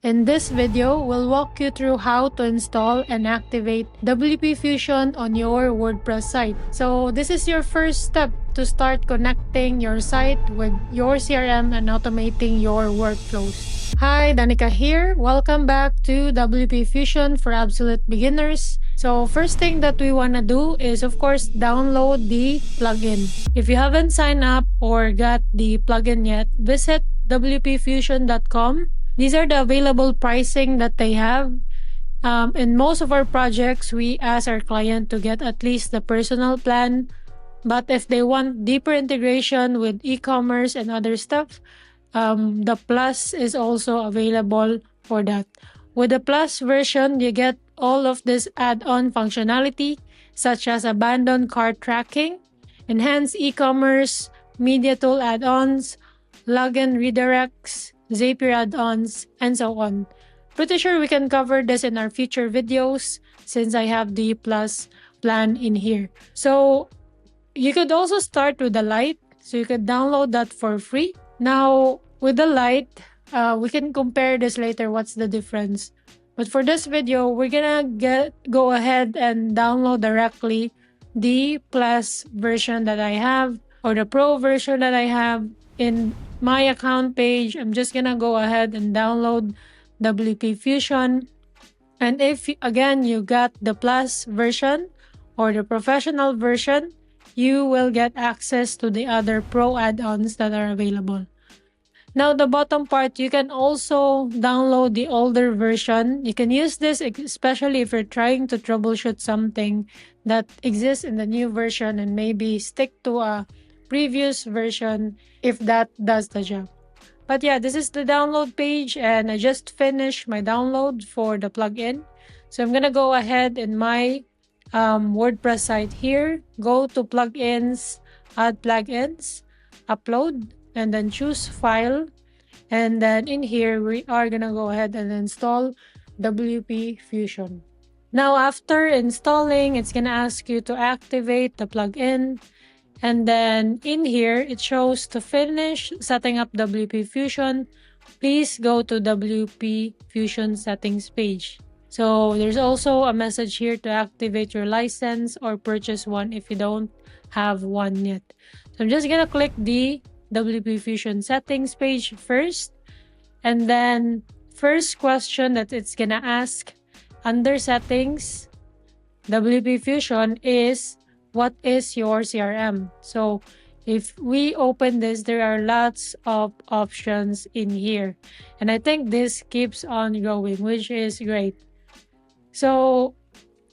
In this video, we'll walk you through how to install and activate WP Fusion on your WordPress site. So this is your first step to start connecting your site with your CRM and automating your workflows. Hi, Danica here. Welcome back to WP Fusion for absolute beginners. So first thing that we want to do is of course download the plugin. If you haven't signed up or got the plugin yet, visit wpfusion.com. These are the available pricing that they have. In most of our projects, we ask our client to get at least the personal plan. But if they want deeper integration with e-commerce and other stuff, the Plus is also available for that. With the Plus version, you get all of this add-on functionality, such as abandoned cart tracking, enhanced e-commerce, media tool add-ons, login redirects, Zapier add-ons, and so on. Pretty sure we can cover this in our future videos since I have the Plus plan in here. So you could also start with the Lite, so you could download that for free. Now, with the Lite, we can compare this later. What's the difference? But for this video, we're gonna go ahead and download directly the Plus version that I have or the Pro version that I have in my account page. I'm just gonna go ahead and download WP Fusion. And if again you got the Plus version or the professional version, you will get access to the other Pro add-ons that are available. Now, the bottom part, you can also download the older version. You can use this especially if you're trying to troubleshoot something that exists in the new version and maybe stick to a previous version if that does the job. But yeah, this is the download page and I just finished my download for the plugin. So I'm gonna go ahead in my WordPress site here, go to plugins, add plugins, upload, and then choose file. And then in here, we are gonna go ahead and install WP Fusion. Now, after installing, it's gonna ask you to activate the plugin. And then in here, it shows to finish setting up WP Fusion, please go to WP Fusion settings page. So there's also a message here to activate your license or purchase one if you don't have one yet. So I'm just gonna click the WP Fusion settings page first. And then first question that it's gonna ask under settings, WP Fusion is what is your CRM? So if we open this, there are lots of options in here. And I think this keeps on growing, which is great. So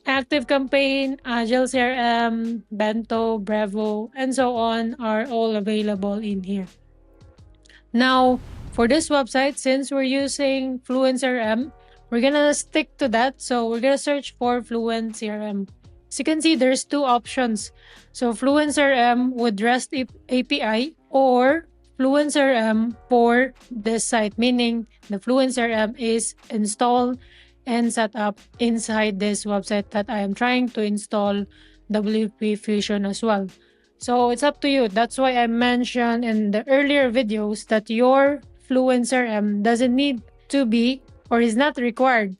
Active Campaign, Agile CRM, Bento, Brevo, and so on are all available in here. Now, for this website, since we're using FluentCRM, we're gonna stick to that. So we're gonna search for FluentCRM. As you can see, there's two options. So FluentCRM with REST API or FluentCRM for this site, meaning the FluentCRM is installed and set up inside this website that I am trying to install WP Fusion as well. So it's up to you. That's why I mentioned in the earlier videos that your FluentCRM doesn't need to be or is not required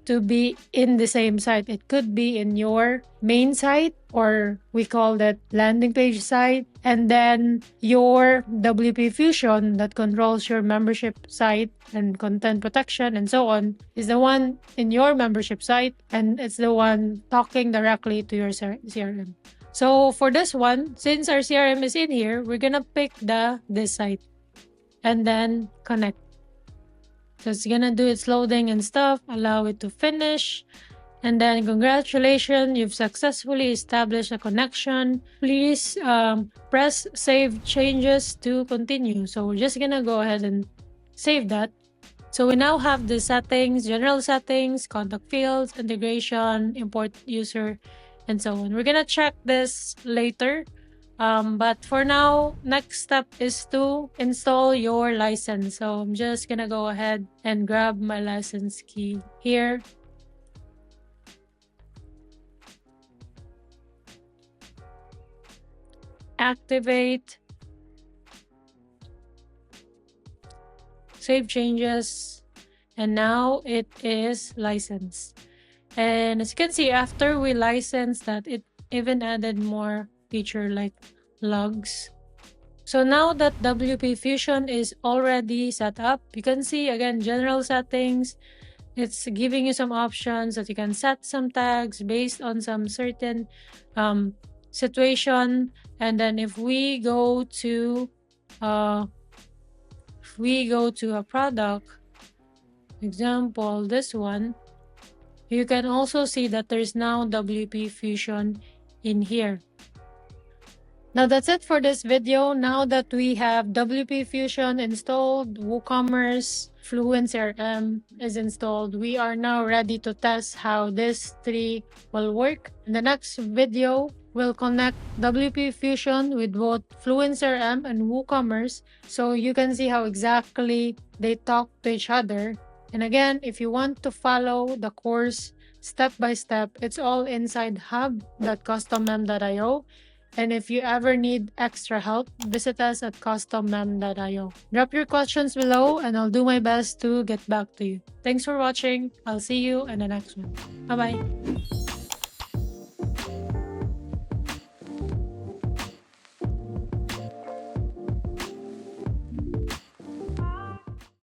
to be in the same site. It could be in your main site, or we call that landing page site, and then your WP Fusion that controls your membership site and content protection and so on is the one in your membership site, and it's the one talking directly to your CRM. So for this one, since our CRM is in here, we're gonna pick this site and then connect. So it's gonna do its loading and stuff, allow it to finish. And then congratulations, you've successfully established a connection. Please press save changes to continue. So we're just gonna go ahead and save that. So we now have the settings, general settings, contact fields, integration, import user, and so on. We're gonna check this later. But for now, next step is to install your license. So I'm just gonna go ahead and grab my license key here. Activate. Save changes. and now it is licensed. And as you can see, after we licensed that, it even added more feature like logs. So now that WP Fusion is already set up, you can see again general settings. It's giving you some options that you can set some tags based on some certain um, situation. And then uh, if we go to a product, example this one, you can also see that there's now WP Fusion in here. Now that's it for this video. Now that we have WP Fusion installed, WooCommerce, FluentCRM is installed, we are now ready to test how these three will work. In the next video, we'll connect WP Fusion with both FluentCRM and WooCommerce so you can see how exactly they talk to each other. And again, if you want to follow the course step by step, it's all inside hub.custommem.io. And if you ever need extra help, visit us at custommem.io. Drop your questions below and I'll do my best to get back to you. Thanks for watching. I'll see you in the next one. Bye bye.